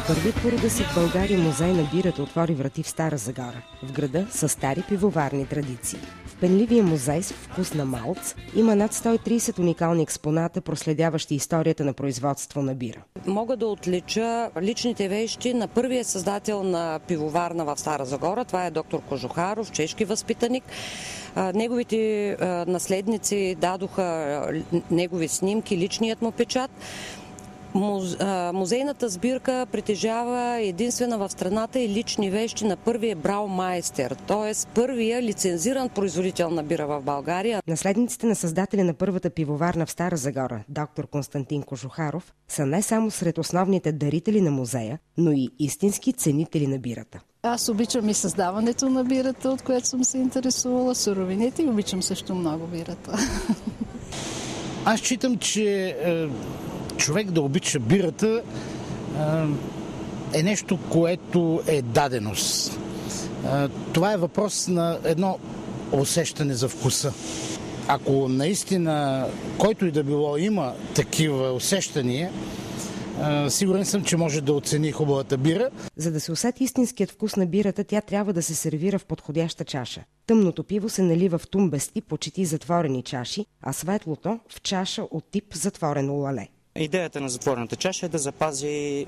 Първият по рода си в България музей на бирата отвори врати в Стара Загора, в града с стари пивоварни традиции. В пенливия музей с вкус на малц има над 130 уникални експоната, проследяващи историята на производство на бира. Мога да отлича личните вещи на първия създател на пивоварна в Стара Загора. Това е доктор Кожухаров, чешки възпитаник. Неговите наследници дадоха негови снимки, личният му печат. Музейната сбирка притежава единствена в страната и лични вещи на първия браумайстер, т.е. първия лицензиран производител на бира в България. Наследниците на създателя на първата пивоварна в Стара Загора, доктор Константин Кожухаров, са не само сред основните дарители на музея, но и истински ценители на бирата. Аз обичам и създаването на бирата, от което съм се интересувала, суровините, и обичам също много бирата. Аз считам, че човек да обича бирата е нещо, което е даденост. Това е въпрос на едно усещане за вкуса. Ако наистина който и да било има такива усещания, сигурен съм, че може да оцени хубавата бира. За да се усети истинският вкус на бирата, тя трябва да се сервира в подходяща чаша. Тъмното пиво се налива в тум без тип, почти затворени чаши, а светлото в чаша от тип затворено лале. Идеята на затворената чаша е да запази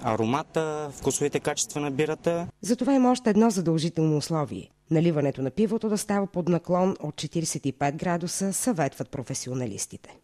аромата, вкусовите качества на бирата. Затова има още едно задължително условие. Наливането на пивото да става под наклон от 45 градуса, съветват професионалистите.